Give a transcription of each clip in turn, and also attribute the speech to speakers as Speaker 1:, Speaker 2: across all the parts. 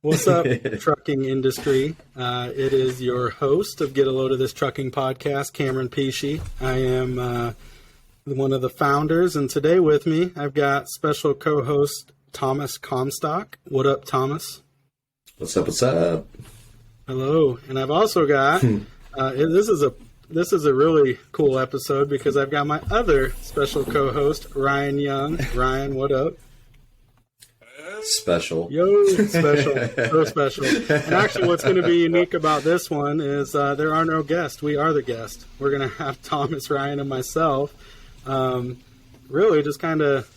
Speaker 1: What's up, trucking industry? It is your host of Get a Load of This Trucking podcast, Cameron Pesci. I am one of the founders, and today with me, I've got special co-host Thomas Comstock. What up, Thomas?
Speaker 2: What's up? What's up?
Speaker 1: Hello, and I've also got this is a really cool episode because I've got my other special co-host, Ryan Young. Ryan, what up?
Speaker 2: Special.
Speaker 1: Yo, special. So special. And actually, what's going to be unique about this one is there are no guests. We are the guest. We're going to have Thomas, Ryan, and myself really just kind of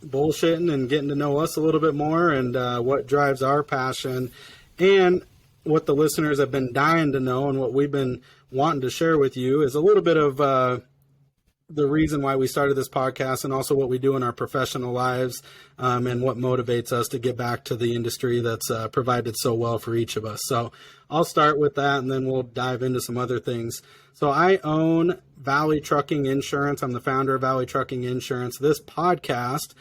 Speaker 1: bullshitting and getting to know us a little bit more and what drives our passion and what the listeners have been dying to know and what we've been wanting to share with you is a little bit of the reason why we started this podcast and also what we do in our professional lives and what motivates us to get back to the industry that's provided so well for each of us. So I'll start with that and then we'll dive into some other things. So I own Valley Trucking Insurance. I'm the founder of Valley Trucking Insurance. This podcast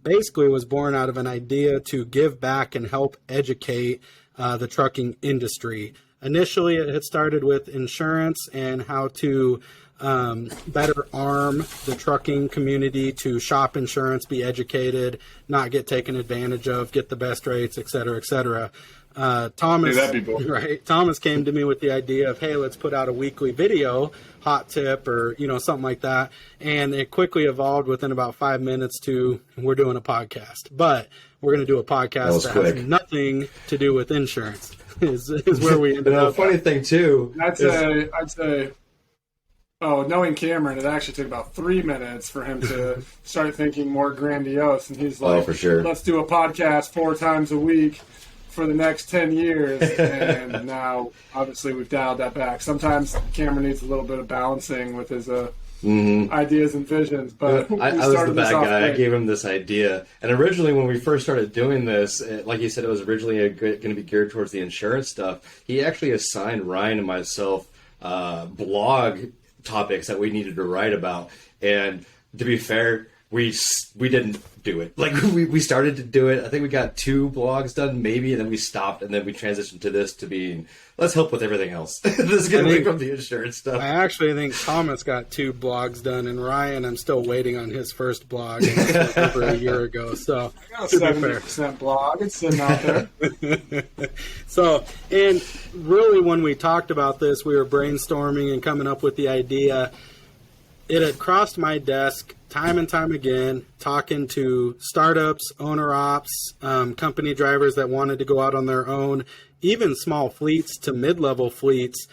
Speaker 1: basically was born out of an idea to give back and help educate the trucking industry. Initially, it had started with insurance and how to better arm the trucking community to shop insurance, be educated, not get taken advantage of, get the best rates, et cetera, et cetera. Thomas, Thomas came to me with the idea of, hey, let's put out a weekly video, hot tip or, something like that. And it quickly evolved within about 5 minutes to we're doing a podcast, but we're going to do a podcast that has nothing to do with insurance is where we ended up.
Speaker 2: The funny thing too,
Speaker 3: I'd say, knowing Cameron, it actually took about 3 minutes for him to start thinking more grandiose. And he's like,
Speaker 2: for sure.
Speaker 3: Let's do a podcast 4 times a week for the next 10 years. And now, obviously, we've dialed that back. Sometimes Cameron needs a little bit of balancing with his ideas and visions. But
Speaker 2: I was the bad guy. I gave him this idea. And originally, when we first started doing this, like you said, it was originally going to be geared towards the insurance stuff. He actually assigned Ryan and myself blog topics that we needed to write about, and to be fair, we didn't do it. Like we started to do it. I think we got 2 blogs done maybe, and then we stopped, and then we transitioned to this to being let's help with everything else. Let's get away from the insurance stuff.
Speaker 1: I actually think Thomas got 2 blogs done, and Ryan, I'm still waiting on his first blog over a year ago. So
Speaker 3: I got a 70% blog. It's sitting out there.
Speaker 1: So, and really when we talked about this, we were brainstorming and coming up with the idea. It had crossed my desk time and time again, talking to startups, owner-ops, company drivers that wanted to go out on their own, even small fleets to mid-level fleets.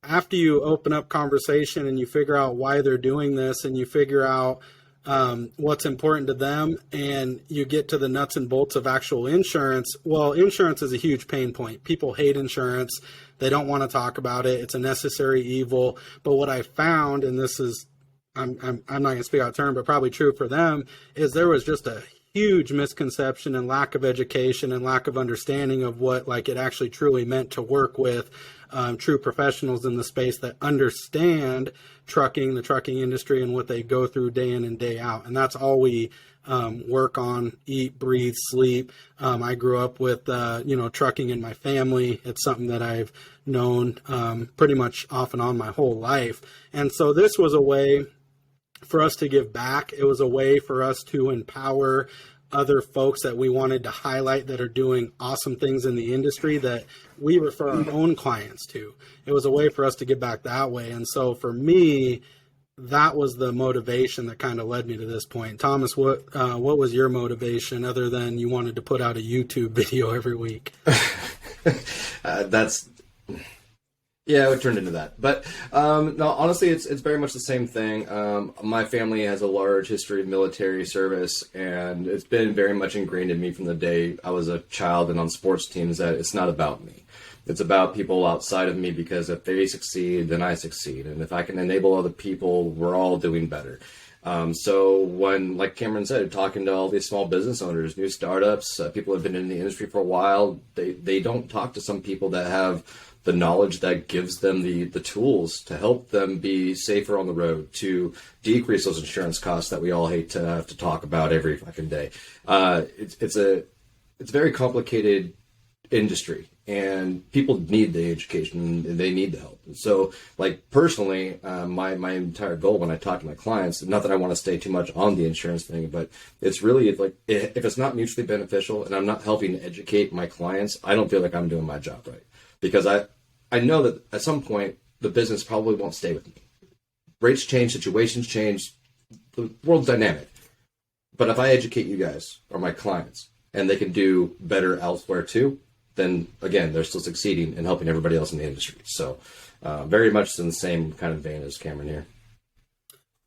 Speaker 1: After you open up conversation and you figure out why they're doing this and you figure out what's important to them and you get to the nuts and bolts of actual insurance, well, insurance is a huge pain point. People hate insurance. They don't want to talk about it. It's a necessary evil. But what I found, and this is, I'm not going to speak out of turn, but probably true for them, is there was just a huge misconception and lack of education and lack of understanding of what it actually truly meant to work with true professionals in the space that understand trucking, the trucking industry, and what they go through day in and day out. And that's all we work on, eat, breathe, sleep. I grew up with, trucking in my family. It's something that I've known pretty much off and on my whole life. And so this was a way for us to give back. It was a way for us to empower other folks that we wanted to highlight that are doing awesome things in the industry that we refer our own clients to. It was a way for us to give back that way. And so for me, that was the motivation that kind of led me to this point. Thomas, what was your motivation other than you wanted to put out a YouTube video every week?
Speaker 2: Yeah, it turned into that. But no, honestly, it's very much the same thing. My family has a large history of military service, and it's been very much ingrained in me from the day I was a child and on sports teams that it's not about me. It's about people outside of me, because if they succeed, then I succeed. And if I can enable other people, we're all doing better. So when, like Cameron said, talking to all these small business owners, new startups, people who have been in the industry for a while, they don't talk to some people that have the knowledge that gives them the tools to help them be safer on the road, to decrease those insurance costs that we all hate to have to talk about every fucking day. it's a very complicated industry, and people need the education and they need the help. So, like personally, my entire goal when I talk to my clients, not that I want to stay too much on the insurance thing, but it's really like if it's not mutually beneficial and I'm not helping to educate my clients, I don't feel like I'm doing my job right, because I know that at some point the business probably won't stay with me. Rates change, situations change, the world's dynamic. But if I educate you guys or my clients and they can do better elsewhere too, then again, they're still succeeding and helping everybody else in the industry. So very much in the same kind of vein as Cameron here.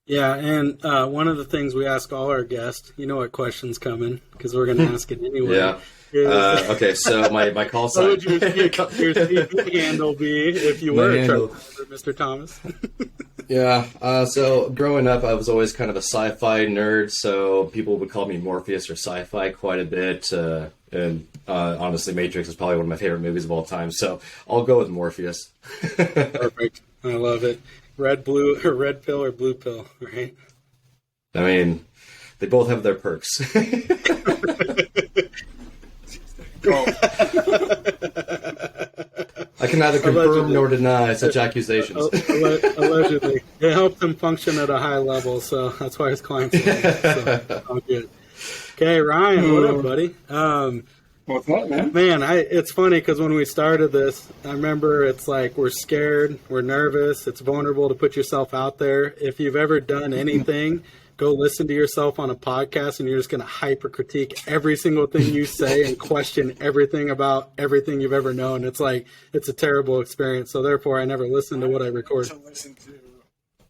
Speaker 1: Yeah, and one of the things we ask all our guests, you know what question's coming, because we're going to ask it anyway.
Speaker 2: Yeah. Okay, so my call sign.
Speaker 1: What would your CV handle be if you were a truck driver, Mr. Thomas?
Speaker 2: Yeah, so growing up, I was always kind of a sci-fi nerd, so people would call me Morpheus or sci-fi quite a bit. And honestly, Matrix is probably one of my favorite movies of all time, so I'll go with Morpheus.
Speaker 1: Perfect. I love it. Red pill or blue pill, right?
Speaker 2: I mean, they both have their perks. I can neither confirm nor deny such accusations.
Speaker 1: Allegedly. It helps him function at a high level, so that's why his clients love him. So, all good. Okay, Ryan, what up, buddy?
Speaker 3: What's up, man?
Speaker 1: Man, it's funny because when we started this, I remember it's like we're scared, we're nervous, it's vulnerable to put yourself out there. If you've ever done anything, go listen to yourself on a podcast and you're just going to hyper critique every single thing you say and question everything about everything you've ever known. It's like, it's a terrible experience. So therefore, I never listen to what I record.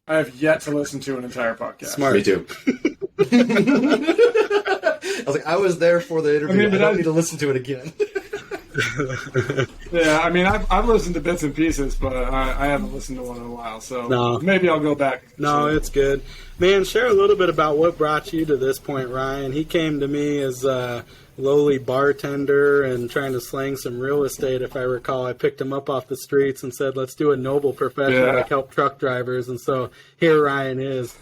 Speaker 3: I have yet to listen to an entire podcast.
Speaker 1: Smart.
Speaker 2: Me too. I was like, I was there for the interview. I don't need to listen to it again.
Speaker 3: Yeah, I mean, I've listened to bits and pieces, but I haven't listened to one in a while. So maybe I'll go back.
Speaker 1: No, it's good. Man, share a little bit about what brought you to this point, Ryan. He came to me as a lowly bartender and trying to slang some real estate, if I recall. I picked him up off the streets and said, let's do a noble profession like help truck drivers. And so here Ryan is.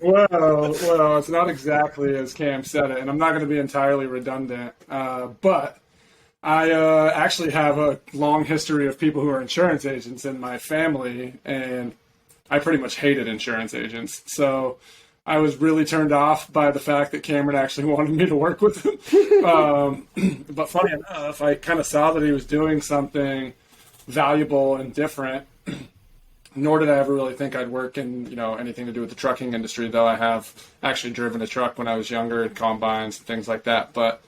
Speaker 3: Well, it's not exactly as Cam said it, and I'm not going to be entirely redundant, but I actually have a long history of people who are insurance agents in my family, and I pretty much hated insurance agents. So I was really turned off by the fact that Cameron actually wanted me to work with him. But funny enough, I kind of saw that he was doing something valuable and different. Nor did I ever really think I'd work in, anything to do with the trucking industry, though I have actually driven a truck when I was younger at combines and things like that. But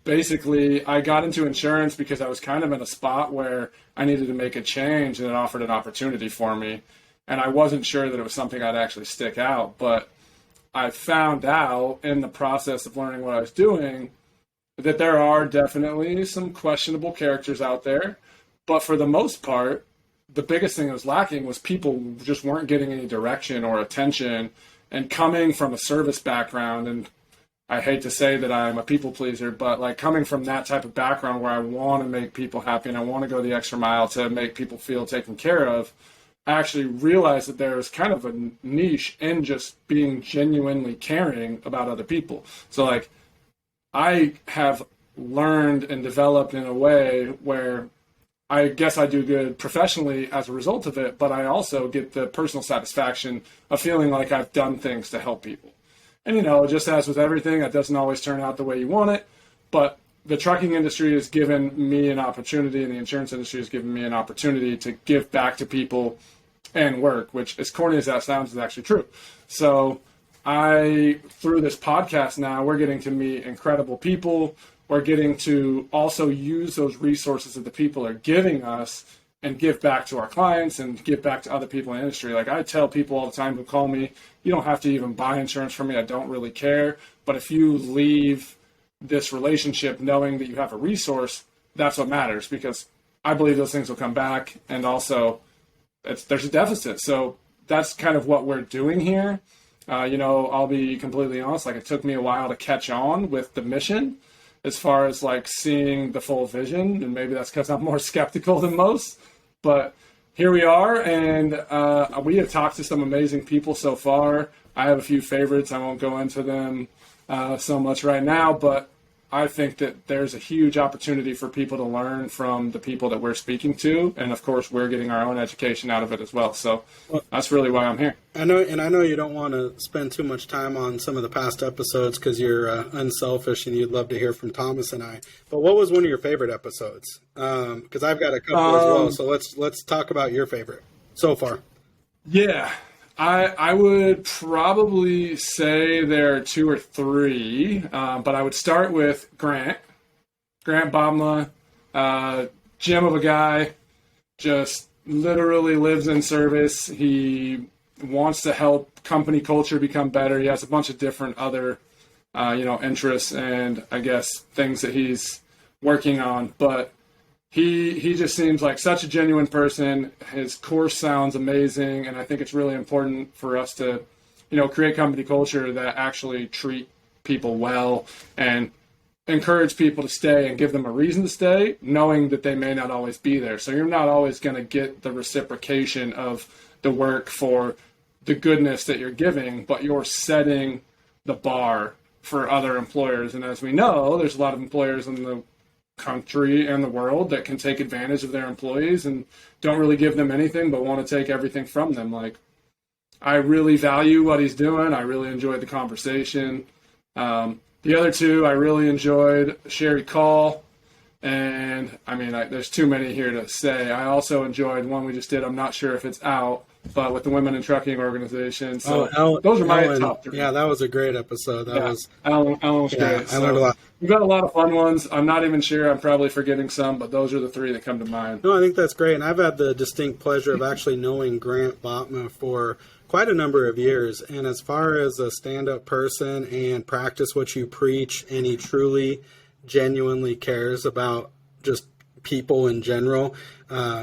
Speaker 3: basically, I got into insurance because I was kind of in a spot where I needed to make a change, and it offered an opportunity for me. And I wasn't sure that it was something I'd actually stick out. But I found out in the process of learning what I was doing that there are definitely some questionable characters out there. But for the most part, the biggest thing that was lacking was people just weren't getting any direction or attention. And coming from a service background, and I hate to say that I'm a people pleaser, but like coming from that type of background where I want to make people happy and I want to go the extra mile to make people feel taken care of, I actually realized that there's kind of a niche in just being genuinely caring about other people. So like I have learned and developed in a way where I guess I do good professionally as a result of it, but I also get the personal satisfaction of feeling like I've done things to help people. And, just as with everything, that doesn't always turn out the way you want it, but the trucking industry has given me an opportunity, and the insurance industry has given me an opportunity to give back to people and work, which, as corny as that sounds, is actually true. So through this podcast now, we're getting to meet incredible people. We're getting to also use those resources that the people are giving us and give back to our clients and give back to other people in the industry. Like I tell people all the time who call me, you don't have to even buy insurance from me. I don't really care. But if you leave this relationship knowing that you have a resource, that's what matters, because I believe those things will come back. And also there's a deficit. So that's kind of what we're doing here. I'll be completely honest. Like it took me a while to catch on with the mission, as far as like seeing the full vision, and maybe that's because I'm more skeptical than most, but here we are, and we have talked to some amazing people so far. I have a few favorites. I won't go into them so much right now, but I think that there's a huge opportunity for people to learn from the people that we're speaking to, and of course, we're getting our own education out of it as well. So that's really why I'm here.
Speaker 1: I know you don't want to spend too much time on some of the past episodes because you're unselfish and you'd love to hear from Thomas and I. But what was one of your favorite episodes? Because I've got a couple as well. So let's talk about your favorite so far.
Speaker 3: Yeah. I would probably say there are 2 or 3, but I would start with Grant Bobma, gem of a guy, just literally lives in service. He wants to help company culture become better. He has a bunch of different other, interests and I guess things that he's working on, but He just seems like such a genuine person. His course sounds amazing, and I think it's really important for us to, create company culture that actually treat people well and encourage people to stay and give them a reason to stay, knowing that they may not always be there. So you're not always going to get the reciprocation of the work for the goodness that you're giving, but you're setting the bar for other employers. And as we know, there's a lot of employers in the country and the world that can take advantage of their employees and don't really give them anything but want to take everything from them. Like, I really value what he's doing. I really enjoyed the conversation. The other 2, I really enjoyed Sherry Call, and there's too many here to say. I also enjoyed one we just did. I'm not sure if it's out, but with the Women in Trucking organization. So those are my top 3.
Speaker 1: Yeah, that was a great episode.
Speaker 3: Alan was great.
Speaker 1: I learned a lot.
Speaker 3: We've got a lot of fun ones. I'm not even sure. I'm probably forgetting some, but those are the 3 that come to mind.
Speaker 1: No, I think that's great. And I've had the distinct pleasure of actually knowing Grant Botma for quite a number of years. And as far as a stand-up person and practice what you preach, and he truly, genuinely cares about just people in general,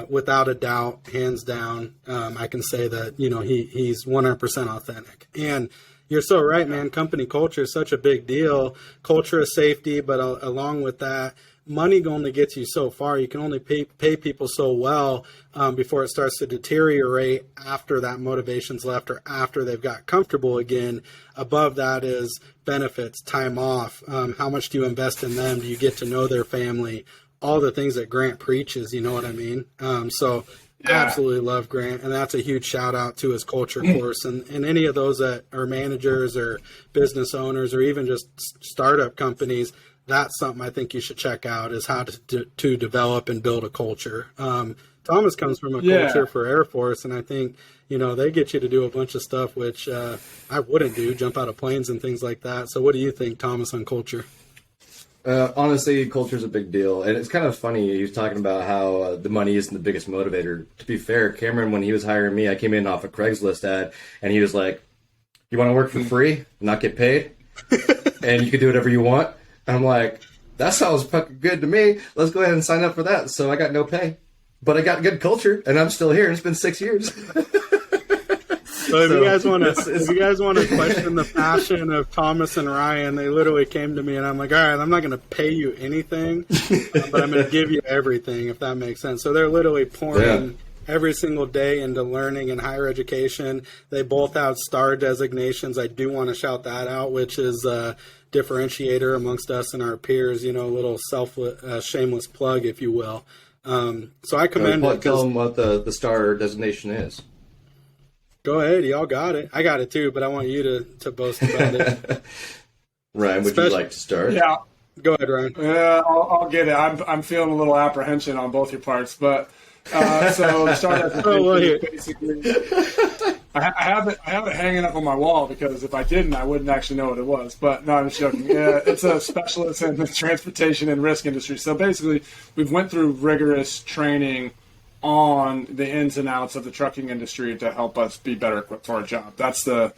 Speaker 1: without a doubt, hands down, I can say that, he's 100% authentic. And you're so right, man. Company culture is such a big deal. Culture is safety, but along with that, money only gets you so far. You can only pay people so well before it starts to deteriorate after that motivation's left or after they've got comfortable again. Above that is benefits, time off. How much do you invest in them? Do you get to know their family? All the things that Grant preaches, you know what I mean? Absolutely love Grant, and that's a huge shout out to his culture course. And any of those that are managers or business owners or even just startup companies, that's something I think you should check out, is how to develop and build a culture. Thomas comes from a culture for Air Force, and I think, they get you to do a bunch of stuff which I wouldn't do, jump out of planes and things like that. So what do you think, Thomas, on culture?
Speaker 2: Honestly, culture is a big deal, and it's kind of funny. He was talking about how the money isn't the biggest motivator. To be fair, Cameron, when he was hiring me, I came in off a Craigslist ad, and he was like, "You want to work for free, and not get paid, and you can do whatever you want?" And I'm like, "That sounds fucking good to me. Let's go ahead and sign up for that." So I got no pay, but I got good culture, and I'm still here. And it's been 6 years.
Speaker 1: So if you guys want to question the passion of Thomas and Ryan, they literally came to me and I'm like, all right, I'm not going to pay you anything, but I'm going to give you everything, if that makes sense. So they're literally pouring every single day into learning and higher education. They both have STAR designations. I do want to shout that out, which is a differentiator amongst us and our peers, a little shameless plug, if you will. So I commend it.
Speaker 2: Tell them what the STAR designation is.
Speaker 1: Go ahead, y'all got it. I got it too, but I want you to boast about it.
Speaker 2: Ryan, would you like to start?
Speaker 3: Yeah.
Speaker 1: Go ahead, Ryan.
Speaker 3: Yeah, I'll get it. I'm feeling a little apprehension on both your parts, but so the STAR designation basically, I have it hanging up on my wall because if I didn't, I wouldn't actually know what it was. But no, I'm just joking. Yeah, it's a specialist in the transportation and risk industry. So basically, we've went through rigorous training on the ins and outs of the trucking industry to help us be better equipped for our job. That's the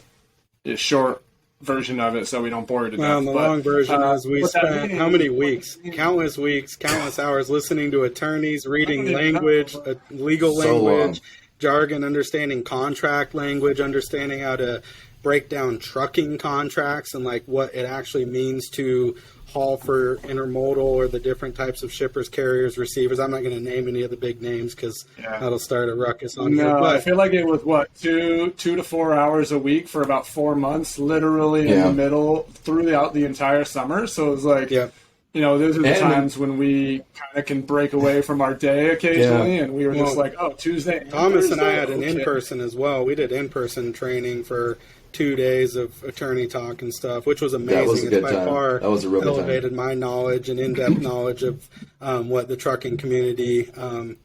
Speaker 3: short version of it, so we don't bore you to death.
Speaker 1: Well, the long version is we spent how many weeks, countless hours listening to attorneys, reading language, legal language, jargon, understanding contract language, understanding how to break down trucking contracts and like what it actually means to haul for intermodal or the different types of shippers, carriers, receivers. I'm not going to name any of the big names because that'll start a ruckus on here. But
Speaker 3: I feel like it was, what, 2 to 4 hours a week for about 4 months, literally in the middle, throughout the entire summer. So it was like, those are the times when we kind of can break away from our day occasionally, and we were just like, oh, Tuesday.
Speaker 1: Thomas and I had an in-person as well. We did in-person training for 2 days of attorney talk and stuff, which was amazing.
Speaker 2: That was a good
Speaker 1: it's by
Speaker 2: time.
Speaker 1: far
Speaker 2: That was a real good
Speaker 1: elevated my knowledge and in-depth knowledge of what the trucking community,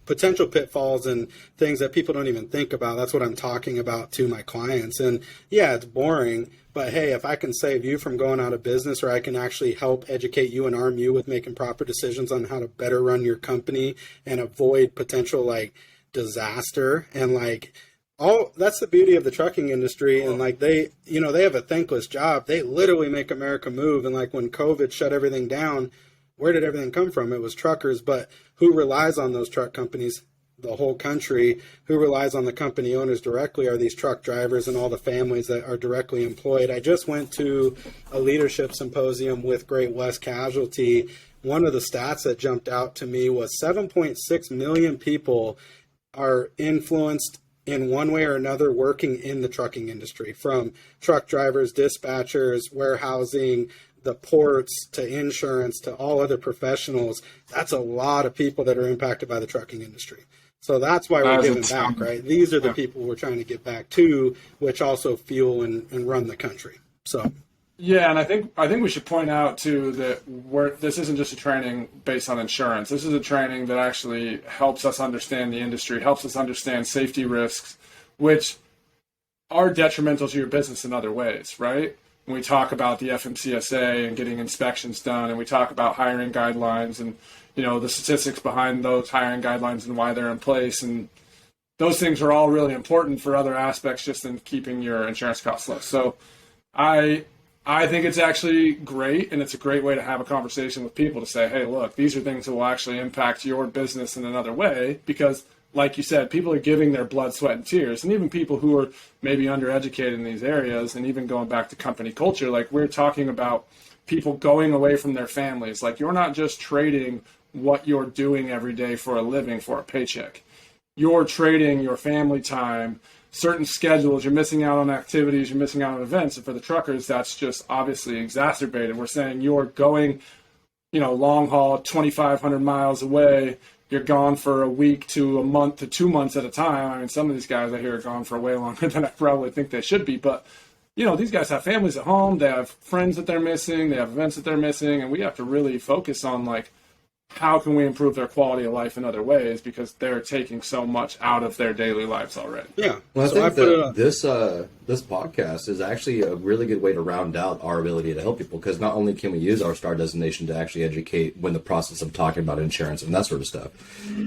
Speaker 1: potential pitfalls and things that people don't even think about. That's what I'm talking about to my clients. And yeah, it's boring, but hey, if I can save you from going out of business, or I can actually help educate you and arm you with making proper decisions on how to better run your company and avoid potential like disaster and like, that's the beauty of the trucking industry. And like they have a thankless job. They literally make America move. And like when COVID shut everything down, where did everything come from? It was truckers, but who relies on those truck companies? The whole country. Who relies on the company owners directly are these truck drivers and all the families that are directly employed. I just went to a leadership symposium with Great West Casualty. One of the stats that jumped out to me was 7.6 million people are influenced in one way or another working in the trucking industry, from truck drivers, dispatchers, warehousing, the ports, to insurance, to all other professionals. That's a lot of people that are impacted by the trucking industry. So that's why we're giving back, right? These are the people we're trying to give back to, which also fuel and run the country. So.
Speaker 3: Yeah, and I think we should point out too that this isn't just a training based on insurance. This is a training that actually helps us understand the industry, helps us understand safety risks, which are detrimental to your business in other ways, right? When we talk about the FMCSA and getting inspections done, and we talk about hiring guidelines and the statistics behind those hiring guidelines and why they're in place, and those things are all really important for other aspects just in keeping your insurance costs low. So I think it's actually great, and it's a great way to have a conversation with people to say, hey, look, these are things that will actually impact your business in another way because, like you said, people are giving their blood, sweat, and tears. And even people who are maybe undereducated in these areas, and even going back to company culture, like we're talking about people going away from their families. Like you're not just trading what you're doing every day for a living for a paycheck. You're trading your family time, certain schedules, you're missing out on activities, you're missing out on events. And for the truckers, that's just obviously exacerbated. We're saying you're going, long haul, 2,500 miles away. You're gone for a week to a month to 2 months at a time. I mean, some of these guys I hear are gone for way longer than I probably think they should be. But, these guys have families at home. They have friends that they're missing. They have events that they're missing. And we have to really focus on, like, how can we improve their quality of life in other ways because they're taking so much out of their daily lives already.
Speaker 1: Yeah.
Speaker 2: Well, I think that this podcast is actually a really good way to round out our ability to help people because not only can we use our STAR designation to actually educate when the process of talking about insurance and that sort of stuff,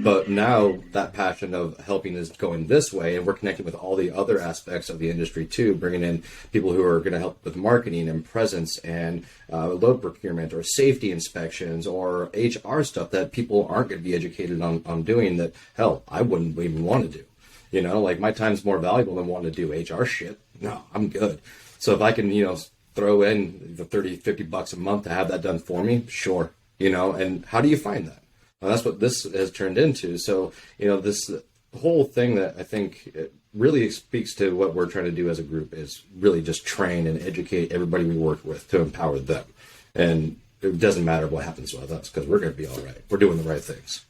Speaker 2: but now that passion of helping is going this way, and we're connecting with all the other aspects of the industry too, bringing in people who are going to help with marketing and presence and load procurement or safety inspections or HR stuff that people aren't going to be educated on doing that, hell, I wouldn't even want to do. Like my time's more valuable than wanting to do HR shit. No, I'm good. So if I can, throw in the $30-$50 a month to have that done for me, sure. And how do you find that? Well, that's what this has turned into. So, this whole thing that I think it really speaks to what we're trying to do as a group is really just train and educate everybody we work with to empower them. And it doesn't matter what happens with us because we're going to be all right. We're doing the right things.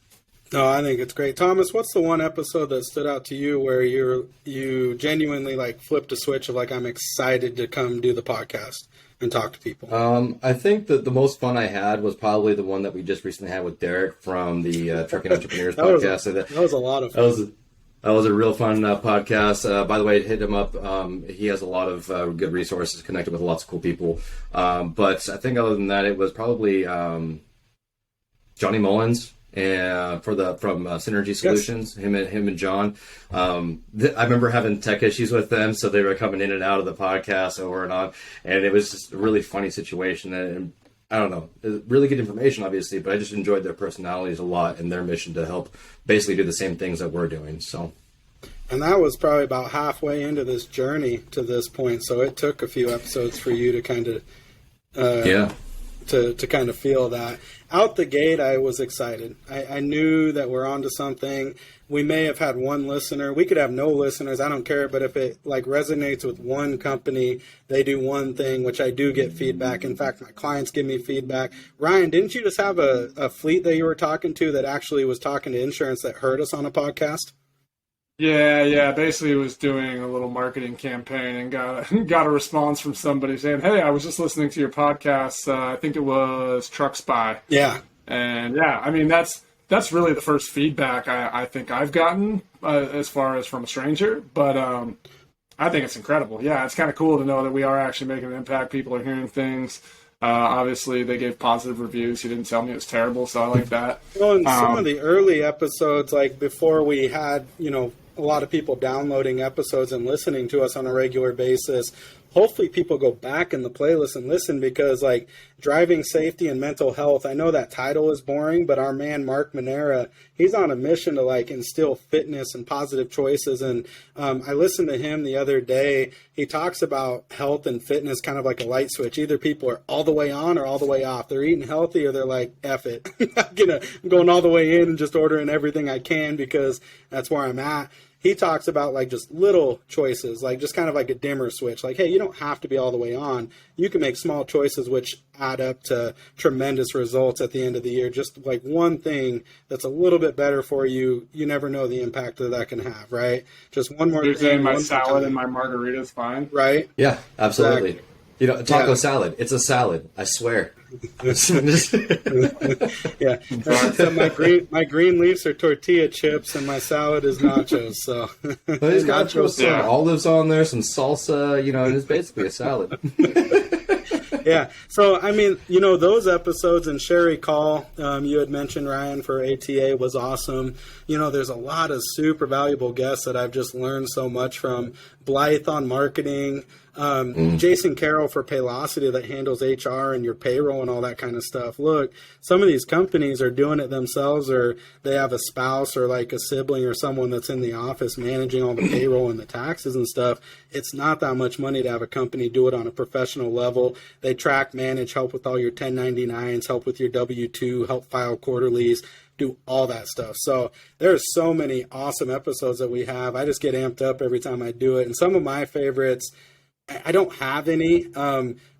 Speaker 1: No, I think it's great. Thomas, what's the one episode that stood out to you where you genuinely like flipped a switch of like, I'm excited to come do the podcast and talk to people?
Speaker 2: I think that the most fun I had was probably the one that we just recently had with Derek from the Trucking Entrepreneurs podcast.
Speaker 1: That was a lot of fun.
Speaker 2: That was a real fun podcast. By the way, hit him up. He has a lot of good resources, connected with lots of cool people. But I think other than that, it was probably Johnny Mullins from Synergy Solutions. Yes. Him and John. I remember having tech issues with them, so they were coming in and out of the podcast over and on, and it was just a really funny situation. And I don't know, really good information, obviously, but I just enjoyed their personalities a lot and their mission to help basically do the same things that we're doing. So,
Speaker 1: and that was probably about halfway into this journey to this point. So it took a few episodes for you to kind of to kind of feel that. Out the gate, I was excited. I knew that we're onto something. We may have had one listener. We could have no listeners. I don't care. But if it like resonates with one company, they do one thing, which I do get feedback. In fact, my clients give me feedback. Ryan, didn't you just have a fleet that you were talking to that actually was talking to insurance that heard us on a podcast?
Speaker 3: Yeah. Basically, was doing a little marketing campaign and got a response from somebody saying, "Hey, I was just listening to your podcast. I think it was Truck Spy."
Speaker 1: Yeah.
Speaker 3: And yeah, I mean that's really the first feedback I think I've gotten as far as from a stranger. But I think it's incredible. Yeah, it's kind of cool to know that we are actually making an impact. People are hearing things. Obviously, they gave positive reviews. He didn't tell me it was terrible, so I like that.
Speaker 1: Well, in some of the early episodes, like before we had, a lot of people downloading episodes and listening to us on a regular basis, hopefully people go back in the playlist and listen, because like driving safety and mental health, I know that title is boring, but our man Mark Manera, he's on a mission to like instill fitness and positive choices. And I listened to him the other day. He talks about health and fitness kind of like a light switch. Either people are all the way on or all the way off. They're eating healthy or they're like, F it. I'm going all the way in and just ordering everything I can because that's where I'm at. He talks about like just little choices, like just kind of like a dimmer switch. Like, hey, you don't have to be all the way on. You can make small choices which add up to tremendous results at the end of the year. Just like one thing that's a little bit better for you, you never know the impact that can have, right? Just one more
Speaker 3: You're
Speaker 1: thing.
Speaker 3: saying my salad and my margarita is fine?
Speaker 1: Right?
Speaker 2: Yeah, absolutely.
Speaker 1: Exactly.
Speaker 2: Taco salad. It's a salad. I swear.
Speaker 1: Yeah. So my green leaves are tortilla chips and my salad is nachos. So
Speaker 2: but it's got
Speaker 1: nachos,
Speaker 2: some olives on there, some salsa, and it's basically a salad.
Speaker 1: Yeah. So, I mean, those episodes, and Sherry Call, you had mentioned, Ryan, for ATA was awesome. There's a lot of super valuable guests that I've just learned so much from. Blythe on marketing, Jason Carroll for Paylocity that handles HR and your payroll and all that kind of stuff. Look, some of these companies are doing it themselves, or they have a spouse or like a sibling or someone that's in the office managing all the payroll and the taxes and stuff. It's not that much money to have a company do it on a professional level. They track, manage, help with all your 1099s, help with your W-2, help file quarterlies, do all that stuff. So there's so many awesome episodes that we have. I just get amped up every time I do it. And some of my favorites, I don't have any.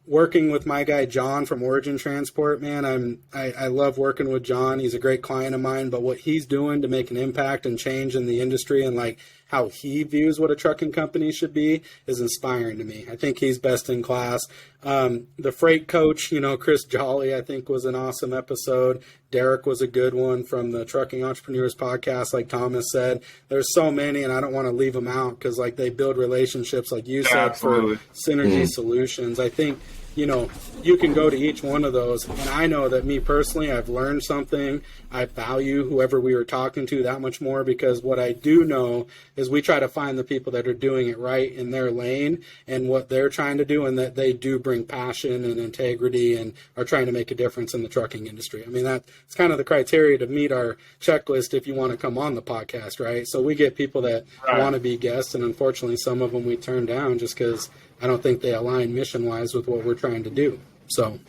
Speaker 1: Working with my guy John from Origin Transport, man, I love working with John. He's a great client of mine, but what he's doing to make an impact and change in the industry and like how he views what a trucking company should be is inspiring to me. I think he's best in class. The freight coach, Chris Jolly, I think was an awesome episode. Derek was a good one from the Trucking Entrepreneurs podcast, like Thomas said. There's so many, and I don't want to leave them out because like they build relationships, like you said,
Speaker 3: absolutely.
Speaker 1: For synergy solutions. I think, you can go to each one of those, and I know that me personally, I've learned something. I value whoever we were talking to that much more, because what I do know is we try to find the people that are doing it right in their lane and what they're trying to do, and that they do bring passion and integrity and are trying to make a difference in the trucking industry. I mean, that's kind of the criteria to meet our checklist if you want to come on the podcast, right? So we get people that want to be guests, and unfortunately some of them we turn down just because I don't think they align mission-wise with what we're trying to do. So,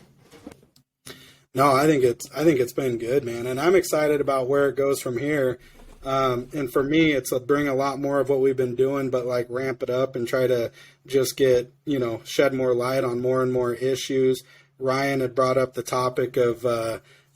Speaker 1: no, I think it's been good, man, and I'm excited about where it goes from here. And for me, it's bring a lot more of what we've been doing, but like ramp it up and try to just get shed more light on more and more issues. Ryan had brought up the topic of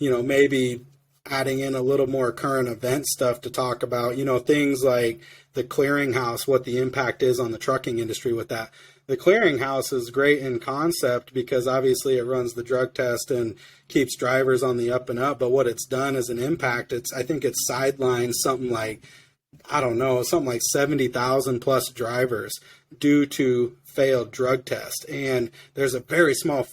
Speaker 1: maybe adding in a little more current event stuff to talk about, things like the clearinghouse, what the impact is on the trucking industry with that. The clearinghouse is great in concept because obviously it runs the drug test and keeps drivers on the up and up. But what it's done as an impact, I think it's sidelined something like 70,000 plus drivers due to failed drug test. And there's a very small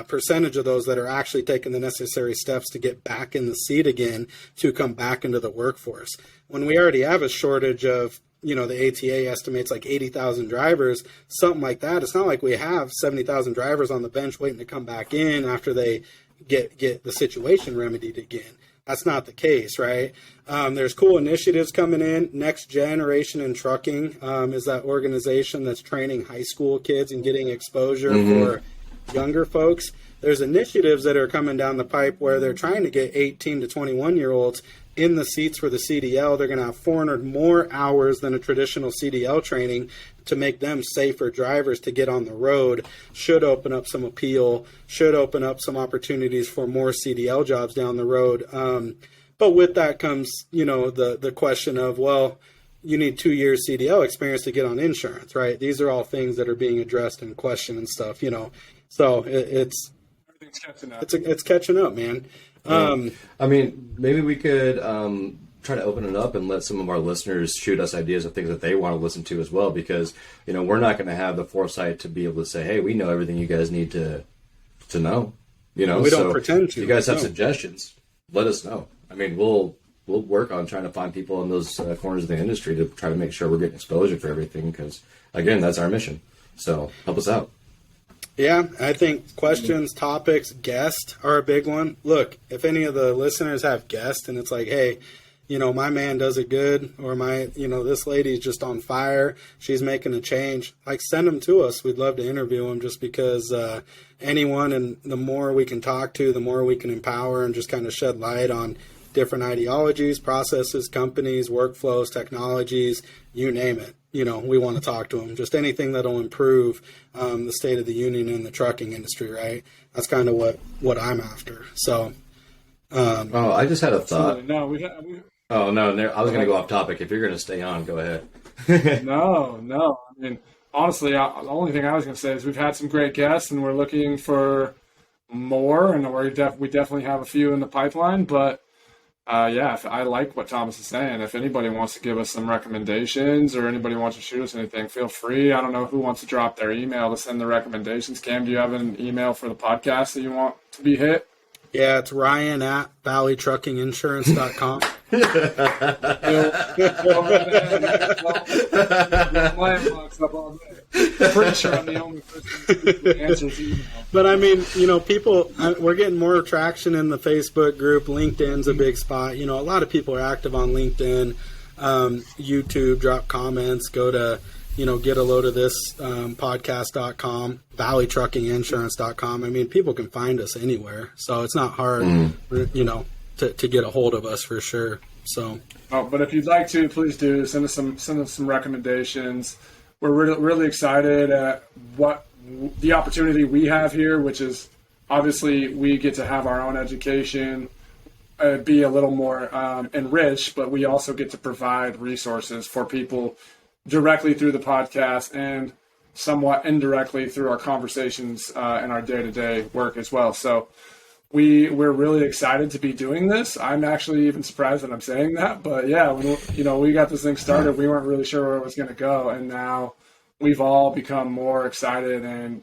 Speaker 1: percentage of those that are actually taking the necessary steps to get back in the seat again to come back into the workforce. When we already have a shortage of the ATA estimates like 80,000 drivers, something like that. It's not like we have 70,000 drivers on the bench waiting to come back in after they get the situation remedied again. That's not the case, right? There's cool initiatives coming in. Next Generation in Trucking is that organization that's training high school kids and getting exposure for younger folks. there's initiatives that are coming down the pipe where they're trying to get 18 to 21-year-olds in the seats for the CDL. They're going to have 400 more hours than a traditional CDL training to make them safer drivers to get on the road. Should open up some appeal, should open up some opportunities for more CDL jobs down the road. But with that comes, the question of, well, you need 2 years CDL experience to get on insurance, right? These are all things that are being addressed and questioned and stuff, So it's
Speaker 3: catching up.
Speaker 1: It's catching up, man.
Speaker 2: I mean, maybe we could try to open it up and let some of our listeners shoot us ideas of things that they want to listen to as well, because we're not going to have the foresight to be able to say, hey, we know everything you guys need to know.
Speaker 1: We don't pretend to.
Speaker 2: If you guys have suggestions, let us know. I mean, we'll work on trying to find people in those corners of the industry to try to make sure we're getting exposure for everything, because again, that's our mission. So help us out.
Speaker 1: Yeah, I think questions, topics, guests are a big one. Look, if any of the listeners have guests and it's like, hey, my man does it good, or this lady's just on fire, she's making a change, send them to us. We'd love to interview them, just because anyone, and the more we can talk to, the more we can empower and just kind of shed light on different ideologies, processes, companies, workflows, technologies, you name it. We want to talk to them. Just anything that'll improve the state of the union in the trucking industry, right? That's kind of what I'm after. So.
Speaker 2: I just had a thought.
Speaker 3: No,
Speaker 2: Oh, no, I was going to go off topic. If you're going to stay on, go ahead.
Speaker 3: No. I mean, honestly, the only thing I was going to say is we've had some great guests, and we're looking for more, and we definitely have a few in the pipeline. But, I like what Thomas is saying. If anybody wants to give us some recommendations, or anybody wants to shoot us anything, feel free. I don't know who wants to drop their email to send the recommendations. Cam, do you have an email for the podcast that you want to be hit?
Speaker 1: Yeah, it's Ryan at valleytruckinginsurance.com.
Speaker 3: Pretty sure I'm the only person who answers email.
Speaker 1: But I mean, people, we're getting more traction in the Facebook group. LinkedIn's a big spot. A lot of people are active on LinkedIn, YouTube, drop comments, go to, get a load of this podcast.com, valleytruckinginsurance.com. I mean, people can find us anywhere, so it's not hard, to get a hold of us for sure. So,
Speaker 3: but if you'd like to, please do send us some recommendations. We're really excited at what the opportunity we have here, which is obviously we get to have our own education, be a little more enriched, but we also get to provide resources for people directly through the podcast and somewhat indirectly through our conversations and our day-to-day work as well. So we're really excited to be doing this. I'm actually even surprised that I'm saying that, but yeah, when, we got this thing started, we weren't really sure where it was going to go, and now we've all become more excited and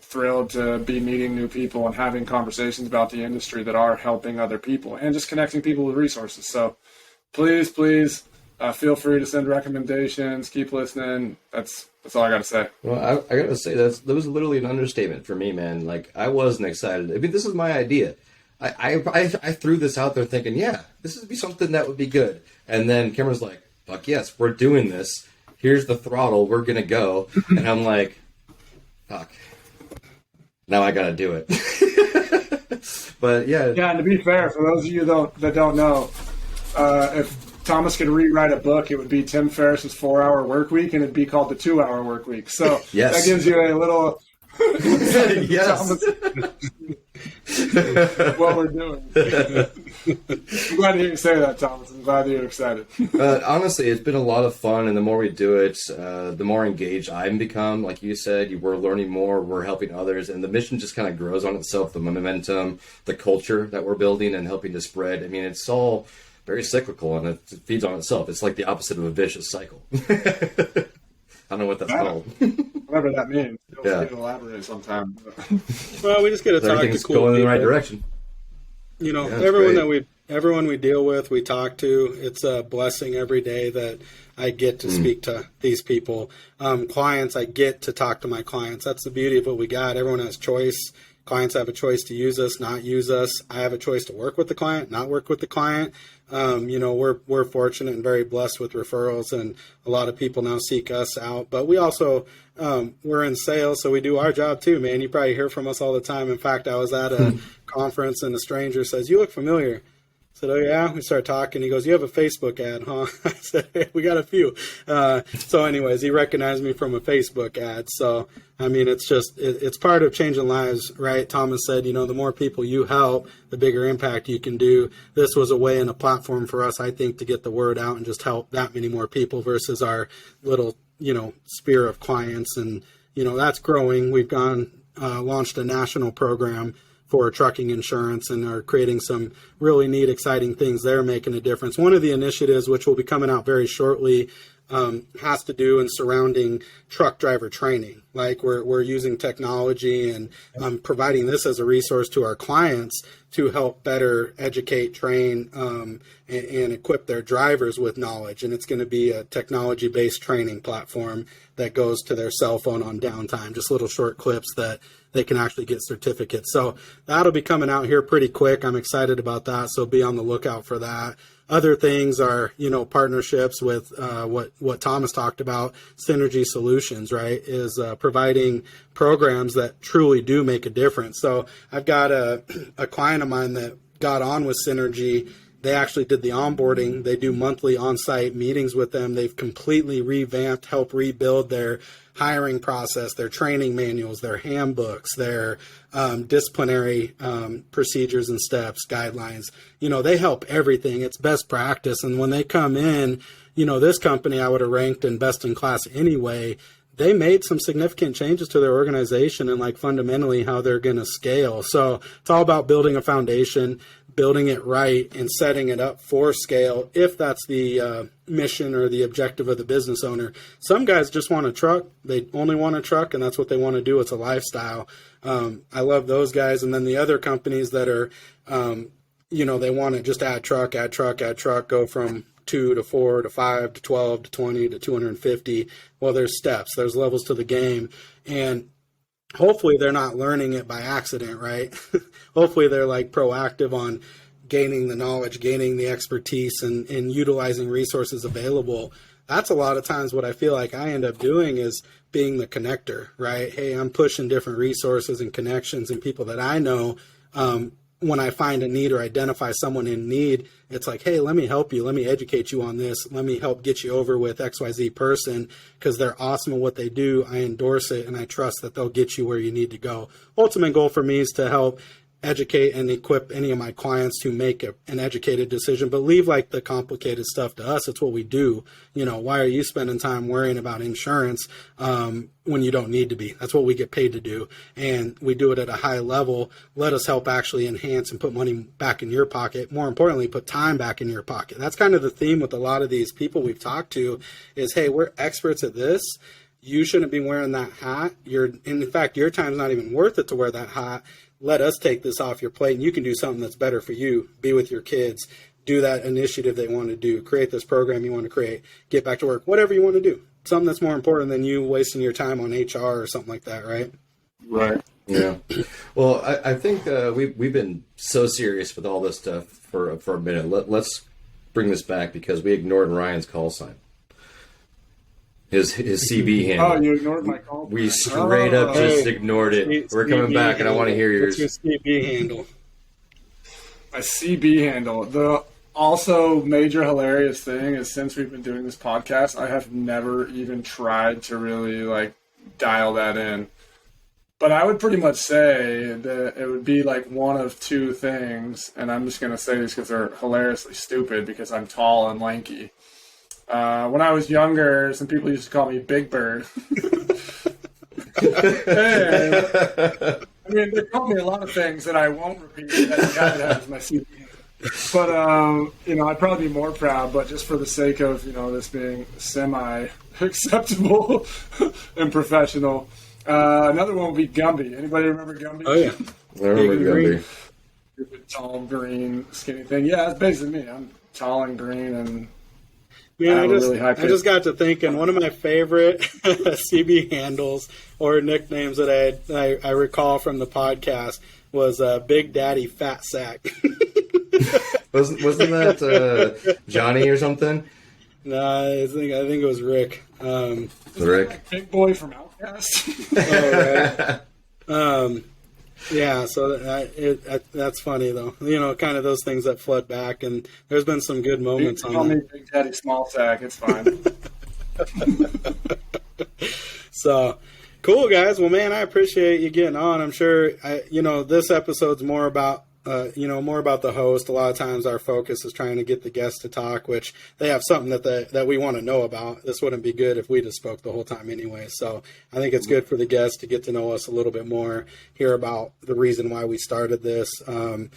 Speaker 3: thrilled to be meeting new people and having conversations about the industry that are helping other people and just connecting people with resources. So please feel free to send recommendations. Keep listening. That's all I got to say.
Speaker 2: Well, I got to say that was literally an understatement for me, man. I wasn't excited. I mean, this is my idea. I threw this out there thinking, yeah, this would be something that would be good. And then Cameron's like, fuck yes, we're doing this. Here's the throttle. We're going to go. And I'm like, fuck. Now I got to do it. But yeah.
Speaker 3: Yeah, and to be fair, for those of you that don't know, if Thomas could rewrite a book, it would be Tim Ferriss's 4-Hour Work Week, and it'd be called the 2-Hour Work Week. So
Speaker 2: yes.
Speaker 3: That gives you a little
Speaker 2: yes.
Speaker 3: what we're doing. I'm glad to hear you say that, Thomas. I'm glad that you're excited.
Speaker 2: Honestly, it's been a lot of fun, and the more we do it, the more engaged I've become. Like you said, we're learning more, we're helping others, and the mission just kind of grows on itself, the momentum, the culture that we're building and helping to spread. I mean, it's all very cyclical, and it feeds on itself. It's like the opposite of a vicious cycle. I don't know what that's called.
Speaker 3: Whatever that means. Feel free to elaborate sometime.
Speaker 1: Well, we just got to talk to cool
Speaker 2: going
Speaker 1: people.
Speaker 2: in the right direction.
Speaker 1: Everyone we deal with, we talk to. It's a blessing every day that I get to speak to these people. Clients, I get to talk to my clients. That's the beauty of what we got. Everyone has choice. Clients have a choice to use us, not use us. I have a choice to work with the client, not work with the client. We're fortunate and very blessed with referrals, and a lot of people now seek us out. But we also, we're in sales, so we do our job too, man. You probably hear from us all the time. In fact, I was at a conference and a stranger says, "You look familiar." I said, "Oh yeah." We started talking. He goes, "You have a Facebook ad, huh?" I said, "Hey, we got a few." So anyways, he recognized me from a Facebook ad. So, I mean, it's part of changing lives, right? Thomas said, the more people you help, the bigger impact you can do. This was a way and a platform for us, I think, to get the word out and just help that many more people versus our little, sphere of clients. And, that's growing. We've launched a national program for trucking insurance and are creating some really neat, exciting things there, making a difference. One of the initiatives, which will be coming out very shortly, has to do in surrounding truck driver training. Like we're using technology and providing this as a resource to our clients to help better educate, train, and equip their drivers with knowledge. And it's going to be a technology-based training platform that goes to their cell phone on downtime, just little short clips that they can actually get certificates. So that'll be coming out here pretty quick. I'm excited about that. So be on the lookout for that. Other things are, partnerships with what Thomas talked about, Synergy Solutions, right, is providing programs that truly do make a difference. So I've got a client of mine that got on with Synergy. They actually did the onboarding. They do monthly on-site meetings with them. They've completely revamped, helped rebuild their hiring process, their training manuals, their handbooks, their disciplinary procedures and steps, guidelines. They help everything. It's best practice. And when they come in, this company I would have ranked in best in class anyway. They made some significant changes to their organization and fundamentally how they're going to scale. So it's all about building a foundation, building it right, and setting it up for scale if that's the mission or the objective of the business owner. Some guys just want a truck. They only want a truck, and that's what they want to do. It's a lifestyle. I love those guys. And then the other companies that are, they want to just add truck, go from 2 to 4 to 5 to 12 to 20 to 250. Well, there's steps, there's levels to the game. And hopefully they're not learning it by accident, right? Hopefully they're proactive on gaining the knowledge, gaining the expertise, and utilizing resources available. That's a lot of times what I feel like I end up doing is being the connector, right? Hey, I'm pushing different resources and connections and people that I know. When I find a need or identify someone in need, it's like, hey, let me help you. Let me educate you on this. Let me help get you over with XYZ person because they're awesome at what they do. I endorse it, and I trust that they'll get you where you need to go. Ultimate goal for me is to help educate and equip any of my clients to make an educated decision, but leave the complicated stuff to us. It's what we do. Why are you spending time worrying about insurance when you don't need to be? That's what we get paid to do. And we do it at a high level. Let us help actually enhance and put money back in your pocket. More importantly, put time back in your pocket. That's kind of the theme with a lot of these people we've talked to is, hey, we're experts at this. You shouldn't be wearing that hat. In fact, your time's not even worth it to wear that hat. Let us take this off your plate, and you can do something that's better for you. Be with your kids. Do that initiative they want to do. Create this program you want to create. Get back to work. Whatever you want to do. Something that's more important than you wasting your time on HR or something like that, right?
Speaker 3: Right.
Speaker 2: Yeah. Well, I think we've been so serious with all this stuff for a minute. Let's bring this back because we ignored Ryan's call sign. His CB handle.
Speaker 3: Oh, you ignored my call.
Speaker 2: We straight up just ignored it. We're coming back, and I want to hear yours.
Speaker 1: What's your CB handle?
Speaker 3: My CB handle. The also major hilarious thing is since we've been doing this podcast, I have never even tried to really dial that in. But I would pretty much say that it would be one of two things, and I'm just going to say this because they're hilariously stupid because I'm tall and lanky. When I was younger, some people used to call me Big Bird. They called me a lot of things that I won't repeat that you had to have as my CV. But, I'd probably be more proud, but just for the sake of, this being semi-acceptable and professional. Another one would be Gumby. Anybody remember Gumby?
Speaker 1: Oh, yeah.
Speaker 2: I remember Gumby.
Speaker 3: Stupid, tall, green, skinny thing. Yeah, that's basically me. I'm tall and green and
Speaker 1: Man,
Speaker 3: have a really high
Speaker 1: I just got to thinking, one of my favorite CB handles or nicknames that I recall from the podcast was Big Daddy Fat Sack.
Speaker 2: Wasn't that Johnny or something?
Speaker 1: No, I think it was Rick.
Speaker 2: Rick.
Speaker 3: Big boy from Outcast.
Speaker 1: Oh, right. Yeah, so that's funny though. You know, kind of those things that flood back, and there's been some good moments
Speaker 3: Call
Speaker 1: on
Speaker 3: me
Speaker 1: that.
Speaker 3: Big Daddy Small Sack. It's fine.
Speaker 1: So cool, guys. Well, man, I appreciate you getting on. I'm sure this episode's more about more about the host. A lot of times our focus is trying to get the guests to talk, which they have something that we want to know about. This wouldn't be good if we just spoke the whole time anyway. So I think it's good for the guests to get to know us a little bit more, hear about the reason why we started this, and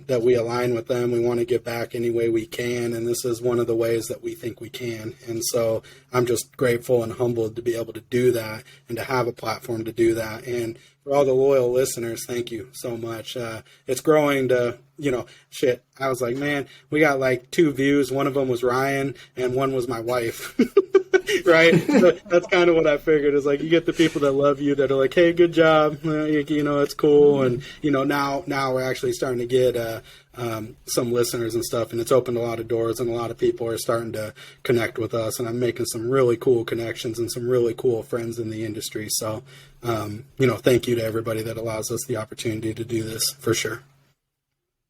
Speaker 1: that we align with them. We want to give back any way we can, and this is one of the ways that we think we can. And so I'm just grateful and humbled to be able to do that and to have a platform to do that. And for all the loyal listeners, thank you so much. It's growing to, I was like, man, we got like 2 views. One of them was Ryan and one was my wife. Right? So that's kind of what I figured, is like, you get the people that love you that are like, hey, good job. It's cool. And, now we're actually starting to get some listeners and stuff, and it's opened a lot of doors, and a lot of people are starting to connect with us, and I'm making some really cool connections and some really cool friends in the industry. So, thank you to everybody that allows us the opportunity to do this, for sure.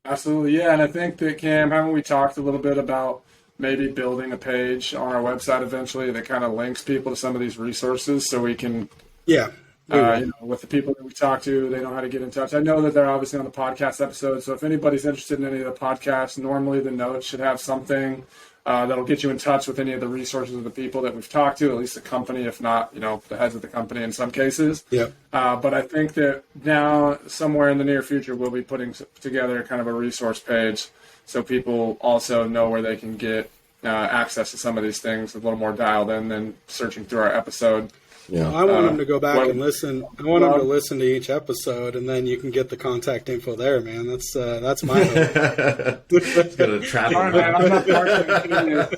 Speaker 3: Absolutely, yeah. And I think that, Cam, haven't we talked a little bit about maybe building a page on our website eventually that kind of links people to some of these resources so we can, with the people that we talk to, they know how to get in touch. I know that they're obviously on the podcast episode, so if anybody's interested in any of the podcasts, normally the notes should have something that'll get you in touch with any of the resources of the people that we've talked to, at least the company, if not, the heads of the company in some cases.
Speaker 1: Yeah.
Speaker 3: But I think that now, somewhere in the near future, we'll be putting together kind of a resource page so people also know where they can get access to some of these things a little more dialed in than searching through our episode.
Speaker 1: Yeah. I want them to go back and listen. I want them to listen to each episode, and then you can get the contact info there, man. That's my hope.
Speaker 2: It's gonna trap
Speaker 3: All right, man,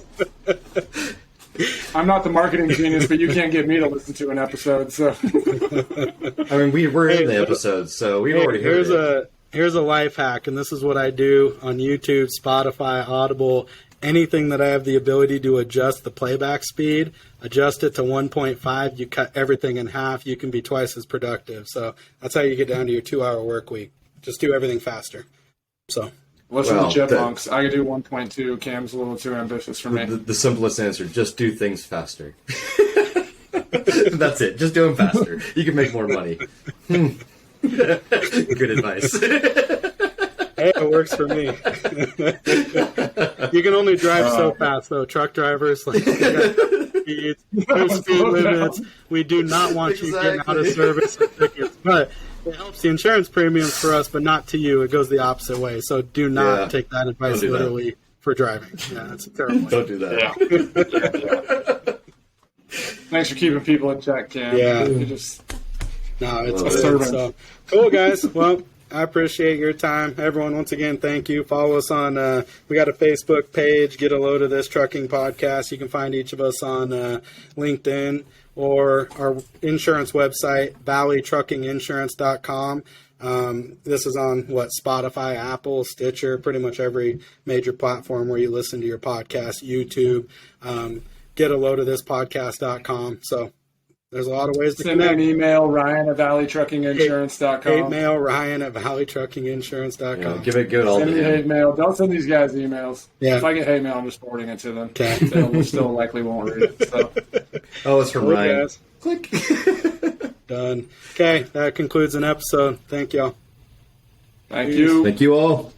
Speaker 3: I'm not the marketing genius, but you can't get me to listen to an episode. So,
Speaker 2: I mean, we're in the episode, so we already heard it.
Speaker 1: Here's a life hack, and this is what I do on YouTube, Spotify, Audible, anything that I have the ability to adjust the playback speed, adjust it to 1.5, you cut everything in half, you can be twice as productive. So that's how you get down to your 2-hour work week. Just do everything faster. So
Speaker 3: listen to Chipmunks. I could do 1.2. Cam's a little too ambitious for me.
Speaker 2: The simplest answer, just do things faster. That's it. Just do them faster. You can make more money. Good advice.
Speaker 1: Hey, it works for me. You can only drive so fast, though. Truck drivers, there's speed limits. We do not want you getting out of service with tickets, but it helps the insurance premiums for us, but not to you. It goes the opposite way. So do not take that advice literally for driving. Yeah, that's terrible.
Speaker 2: Don't do that.
Speaker 3: Yeah. Thanks for keeping people in check, Cam.
Speaker 1: Yeah.
Speaker 3: No,
Speaker 1: it's a service. So, cool, guys. Well, I appreciate your time. Everyone, once again, thank you. Follow us on, we got a Facebook page, Get a Load of This Trucking Podcast. You can find each of us on LinkedIn or our insurance website, valleytruckinginsurance.com. This is on Spotify, Apple, Stitcher, pretty much every major platform where you listen to your podcast, YouTube, getaloadofthispodcast.com. So, there's a lot of ways to
Speaker 3: connect. Send me an email, Ryan at valleytruckinginsurance.com.
Speaker 1: Hate mail, Ryan at valleytruckinginsurance.com.
Speaker 2: Yeah, give it all
Speaker 3: Send me hate mail. Don't send these guys emails.
Speaker 1: Yeah.
Speaker 3: If I get hate mail, I'm just forwarding it to them.
Speaker 1: Okay.
Speaker 3: They still likely won't read it. So.
Speaker 2: Oh, it's from Ryan.
Speaker 1: Guys.
Speaker 2: Click.
Speaker 1: Done. Okay, that concludes an episode. Thank y'all.
Speaker 3: Thank you.
Speaker 2: Thank you all.